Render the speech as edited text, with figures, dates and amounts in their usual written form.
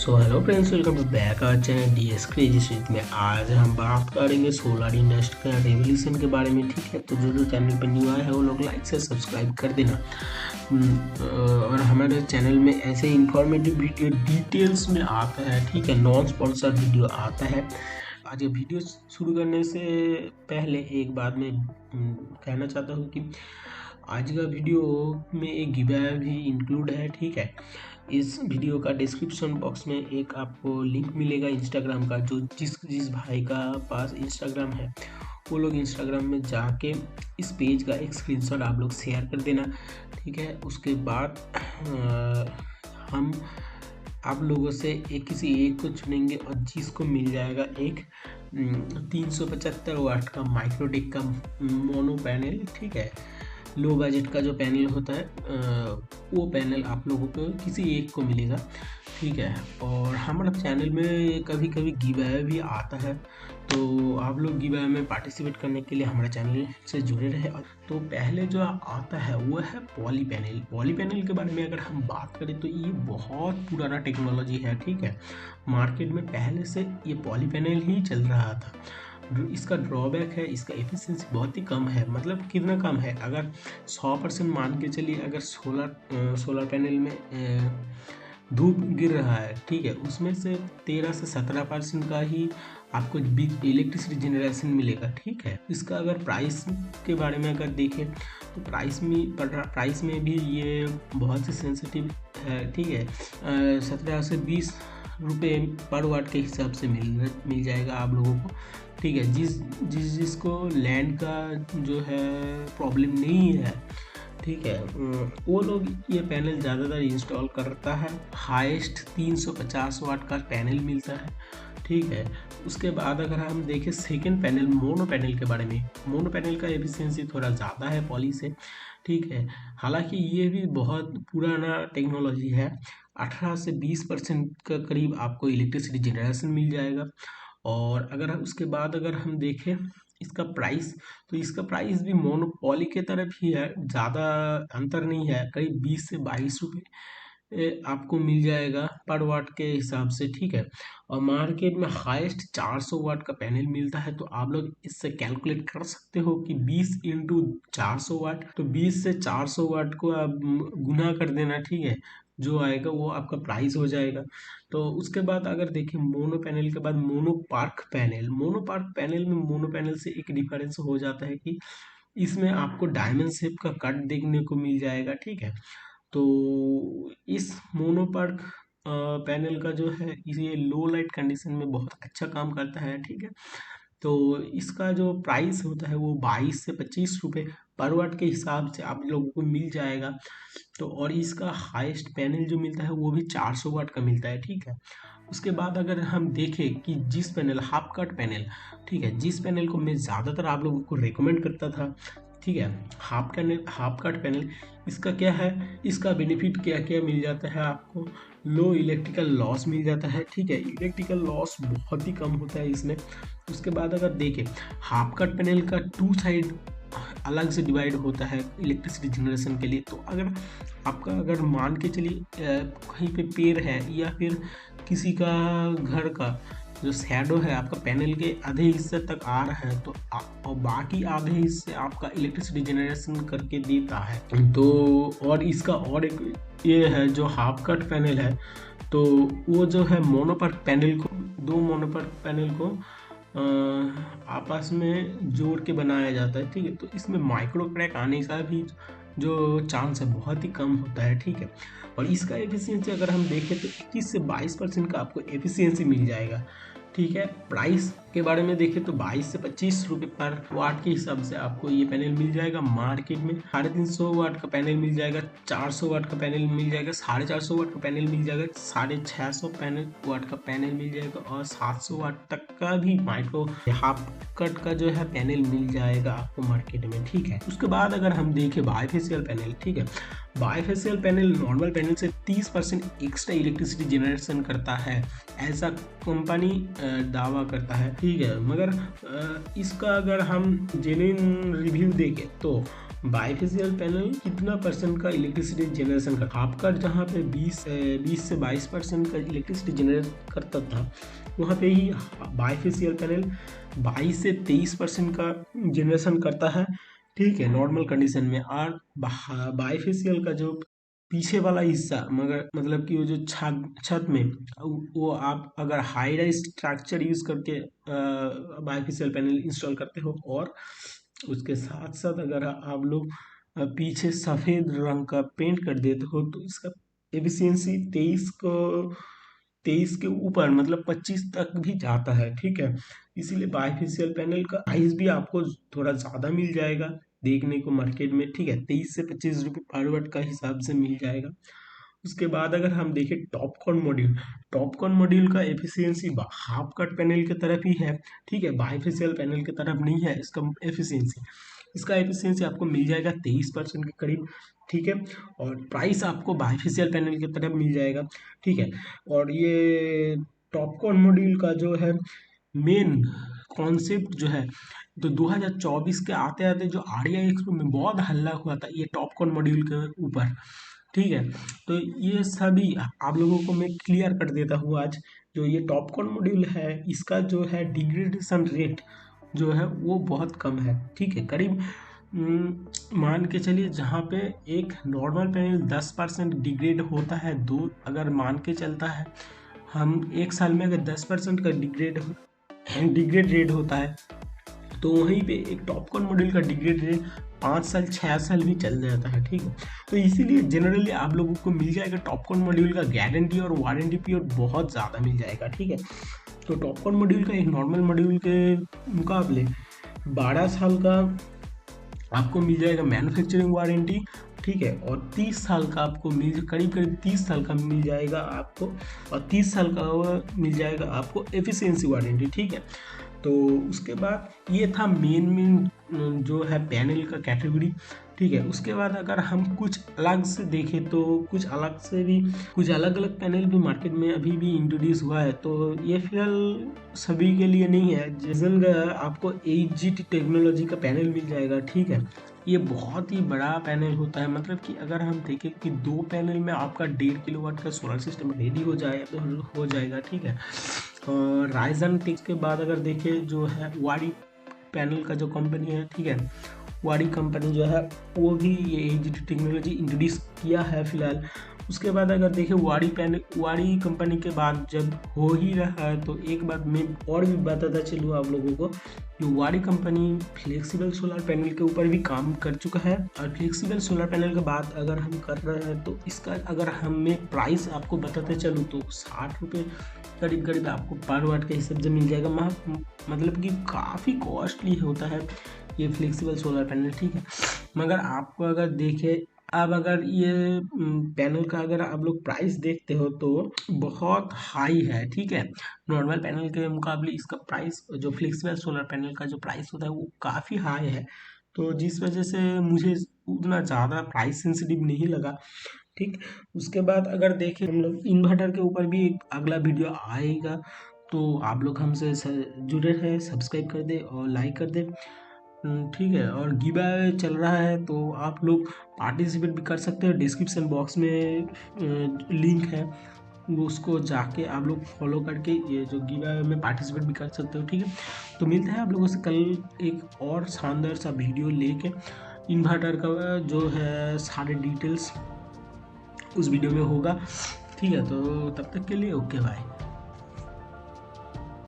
So hello friends, welcome to back our channel DS Crazy में। आज हम बात करेंगे सोलर इंडस्ट्री का रेवोल्यूशन के बारे में। ठीक है, तो जो चैनल पर न्यू आया है वो लोग लाइक से सब्सक्राइब कर देना। और हमारे चैनल में ऐसे इंफॉर्मेटिव वीडियो डिटेल्स में आता है। ठीक है, नॉन स्पॉन्सर वीडियो आता है। आज ये वीडियो शुरू करने से पहले एक बात मैं कहना चाहता हूँ कि आज का वीडियो में एक गिव अवे भी इंक्लूड है। ठीक है, इस वीडियो का डिस्क्रिप्शन बॉक्स में एक आपको लिंक मिलेगा इंस्टाग्राम का। जो जिस भाई का पास इंस्टाग्राम है वो लोग इंस्टाग्राम में जाके इस पेज का एक स्क्रीनशॉट आप लोग शेयर कर देना। ठीक है, उसके बाद हम आप लोगों से किसी एक को चुनेंगे और जिसको मिल जाएगा एक 375 वाट का माइक्रोटेक का मोनो पैनल। ठीक है, लो बजट का जो पैनल होता है वो पैनल आप लोगों को किसी एक को मिलेगा। ठीक है, और हमारे चैनल में कभी कभी गिव अवे भी आता है, तो आप लोग गिव अवे में पार्टिसिपेट करने के लिए हमारे चैनल से जुड़े रहे। तो पहले जो आता है वो है पॉली पैनल। पॉली पैनल के बारे में अगर हम बात करें तो ये बहुत पुराना टेक्नोलॉजी है। ठीक है, मार्केट में पहले से ये पॉली पैनल ही चल रहा था। इसका ड्रॉबैक है, इसका एफिशिएंसी बहुत ही कम है। मतलब कितना कम है, अगर 100% मान के चलिए, अगर सोलर पैनल में धूप गिर रहा है, ठीक है, उसमें से 13 से 17% का ही आपको इलेक्ट्रिसिटी जनरेशन मिलेगा। ठीक है, इसका अगर प्राइस के बारे में अगर देखें तो प्राइस में भी ये बहुत ही सेंसिटिव है। ठीक है, 17 से 20 रुपये पर वाट के हिसाब से मिल जाएगा आप लोगों को। ठीक है, जिसको लैंड का जो है प्रॉब्लम नहीं है, ठीक है, वो लोग ये पैनल ज़्यादातर इंस्टॉल करता है। हाईएस्ट 350 वाट का पैनल मिलता है। ठीक है, उसके बाद अगर हम देखें सेकंड पैनल मोनो पैनल के बारे में, मोनो पैनल का एफिशिएंसी थोड़ा ज़्यादा है पॉली से। ठीक है, हालांकि ये भी बहुत पुराना टेक्नोलॉजी है। 18 से 20% का करीब आपको इलेक्ट्रिसिटी जनरेशन मिल जाएगा। और अगर उसके बाद अगर हम देखें इसका प्राइस, तो इसका प्राइस भी मोनोपोली के तरफ ही है, ज़्यादा अंतर नहीं है। करीब 20 से 22 रुपये आपको मिल जाएगा पर वाट के हिसाब से। ठीक है, और मार्केट में हाईएस्ट 400 वाट का पैनल मिलता है। तो आप लोग इससे कैलकुलेट कर सकते हो कि 20 इंटू 400 वाट, तो 20 से 400 वाट को आप गुना कर देना। ठीक है, जो आएगा वो आपका प्राइस हो जाएगा। तो उसके बाद अगर देखें मोनो पैनल के बाद मोनोपार्क पैनल में मोनो पैनल से एक डिफरेंस हो जाता है कि इसमें आपको डायमंड शेप का कट देखने को मिल जाएगा। ठीक है, तो इस मोनोपार्क पैनल का जो है ये लो लाइट कंडीशन में बहुत अच्छा काम करता है। ठीक है, तो इसका जो प्राइस होता है वो 22 से 25 रुपये पर वाट के हिसाब से आप लोगों को मिल जाएगा। तो और इसका हाईएस्ट पैनल जो मिलता है वो भी 400 वाट का मिलता है। ठीक है, उसके बाद अगर हम देखें कि जिस पैनल हाफ कट पैनल, ठीक है, जिस पैनल को मैं ज़्यादातर आप लोगों को रेकमेंड करता था, ठीक है, हाफ कट पैनल, इसका क्या है, इसका बेनिफिट क्या क्या मिल जाता है आपको। लो इलेक्ट्रिकल लॉस मिल जाता है। ठीक है, इलेक्ट्रिकल लॉस बहुत ही कम होता है इसमें। उसके बाद अगर देखें हाफ कट पैनल का 2 साइड अलग से डिवाइड होता है इलेक्ट्रिसिटी जनरेशन के लिए। तो अगर मान के चलिए कहीं पे पेड़ है या फिर किसी का घर का जो शैडो है आपका पैनल के आधे हिस्से तक आ रहा है, तो और बाकी आधे हिस्से आपका इलेक्ट्रिसिटी जनरेशन करके देता है। तो और इसका और एक ये है जो हाफ कट पैनल है, तो वो जो है दो मोनोपर्क पैनल को आपस में जोड़ के बनाया जाता है। ठीक है, तो इसमें माइक्रो क्रैक आने का भी जो चांस है बहुत ही कम होता है। ठीक है, और इसका एफिशिएंसी अगर हम देखें तो 21 से 22% का आपको एफिशिएंसी मिल जाएगा। ठीक है, प्राइस के बारे में देखें तो 22 से 25 रुपये पर वाट के हिसाब से आपको ये पैनल मिल जाएगा। मार्केट में 350 वाट का पैनल मिल जाएगा, 400 वाट का पैनल मिल जाएगा, 450 वाट का पैनल मिल जाएगा, 650 वाट का पैनल मिल जाएगा, और 700 वाट तक का भी माइक्रो हाफ कट का जो है पैनल मिल जाएगा आपको मार्केट में। ठीक है, उसके बाद अगर हम देखें बाईफेशियल पैनल, ठीक है, बाईफेशियल पैनल नॉर्मल पैनल से 30% एक्स्ट्रा इलेक्ट्रिसिटी जनरेशन करता है, ऐसा कंपनी दावा करता है। ठीक है, मगर इसका अगर हम जेन्युइन रिव्यू देखें तो बाइफेशियल पैनल कितना परसेंट का इलेक्ट्रिसिटी जनरेशन करता है? आपका जहाँ पे 20 से 22% का इलेक्ट्रिसिटी जनरेट करता था, वहाँ पे ही बाइफेशियल पैनल 22 से 23% का जनरेशन करता है, ठीक है, नॉर्मल कंडीशन में। और बाइफेशियल का जो पीछे वाला हिस्सा, मगर मतलब कि वो जो छत में, वो आप अगर हाई राइज स्ट्रक्चर यूज करके बाइफेशियल पैनल इंस्टॉल करते हो, और उसके साथ साथ अगर आप लोग पीछे सफ़ेद रंग का पेंट कर देते हो, तो इसका एफिशिएंसी 23 के ऊपर, मतलब 25 तक भी जाता है, ठीक है। इसीलिए बाइफेशियल पैनल का प्राइस भी आपको थोड़ा ज़्यादा मिल जाएगा देखने को मार्केट में, ठीक है, 23 से 25 रुपये पर वाट का हिसाब से मिल जाएगा। उसके बाद अगर हम देखें टॉपकॉन मॉड्यूल का एफिशिएंसी हाफ कट पैनल की तरफ ही है, ठीक है, बाइफेशियल पैनल की तरफ नहीं है इसका एफिशिएंसी। इसका एफिशिएंसी आपको मिल जाएगा 23% के करीब, ठीक है, और प्राइस आपको बाइफेशियल पैनल की तरफ मिल जाएगा, ठीक है। और ये टॉपकॉन मॉड्यूल का जो है मेन कॉन्सेप्ट जो है, तो 2024 के आते आते जो आरआई एक्सपो में बहुत हल्ला हुआ था ये टॉपकॉन मॉड्यूल के ऊपर, ठीक है। तो ये सभी आप लोगों को मैं क्लियर कर देता हूँ आज। जो ये टॉपकॉन मॉड्यूल है, इसका जो है डिग्रेडेशन रेट जो है वो बहुत कम है, ठीक है। करीब मान के चलिए जहाँ पे एक नॉर्मल पैनल 10% डिग्रेड होता है, दो अगर मान के चलता है, हम एक साल में अगर 10% का डिग्रेड रेट होता है, तो वहीं पे एक टॉपकॉन मॉड्यूल का डिग्रेड रेट 5 साल 6 साल भी चल जाता है, ठीक है। तो इसीलिए जनरली आप लोगों को मिल जाएगा टॉपकॉन मॉड्यूल का गारंटी और वारंटी पीरियड बहुत ज़्यादा मिल जाएगा, ठीक है। तो टॉपकॉन मॉड्यूल का एक नॉर्मल मॉड्यूल के मुकाबले 12 साल का आपको मिल जाएगा मैन्युफैक्चरिंग वारंटी, ठीक है, और 30 साल का आपको करीब 30 साल का मिल जाएगा आपको, और 30 साल का मिल जाएगा आपको एफिशिएंसी वारंटी, ठीक है। तो उसके बाद ये था मेन जो है पैनल का कैटेगरी, ठीक है। उसके बाद अगर हम कुछ अलग से देखें तो कुछ अलग अलग पैनल भी मार्केट में अभी भी इंट्रोड्यूस हुआ है, तो ये फिलहाल सभी के लिए नहीं है। जैसे आपको HGT टेक्नोलॉजी का पैनल मिल जाएगा, ठीक है। ये बहुत ही बड़ा पैनल होता है, मतलब कि अगर हम देखें कि 2 पैनल में आपका 1.5 किलोवाट का सोलर सिस्टम रेडी हो जाएगा, ठीक है। और राइजन टेक्स के बाद अगर देखें जो है वाडी पैनल का जो कंपनी है, ठीक है, वाडी कंपनी जो है वो भी ये HGT टेक्नोलॉजी इंट्रोड्यूस किया है फिलहाल। उसके बाद अगर देखें वाडी कंपनी के बाद जब हो ही रहा है, तो एक बात मैं और भी बताता चलूँ आप लोगों को, जो वाडी कंपनी फ्लेक्सिबल सोलर पैनल के ऊपर भी काम कर चुका है। और फ्लेक्सिबल सोलर पैनल के बाद अगर हम कर रहे हैं, तो इसका अगर हमें प्राइस आपको बताते चलूँ तो 60 रुपये करीब आपको पर वाट के हिसाब से मिल जाएगा। मतलब कि काफ़ी कॉस्टली होता है ये फ्लेक्सिबल सोलर पैनल, ठीक है। मगर आपको अगर देखें, अब अगर ये पैनल का अगर आप लोग प्राइस देखते हो तो बहुत हाई है, ठीक है। नॉर्मल पैनल के मुकाबले इसका प्राइस, जो फ्लेक्सिबल सोलर पैनल का जो प्राइस होता है वो काफ़ी हाई है, तो जिस वजह से मुझे उतना ज़्यादा प्राइस सेंसिटिव नहीं लगा, ठीक। उसके बाद अगर देखें हम लोग इन्वर्टर के ऊपर भी एक अगला वीडियो आएगा, तो आप लोग हमसे जुड़े रहे, सब्सक्राइब कर दे और लाइक कर दे, ठीक है। और गिव अवे चल रहा है, तो आप लोग पार्टिसिपेट भी कर सकते हो। डिस्क्रिप्शन बॉक्स में लिंक है, वो उसको जाके आप लोग फॉलो करके ये जो गिव अवे में पार्टिसिपेट भी कर सकते हो, ठीक है। तो मिलते हैं आप लोगों से कल एक और शानदार सा वीडियो लेके। इन्वर्टर का जो है सारे डिटेल्स उस वीडियो में होगा, ठीक है। तो तब तक के लिए ओके बाय।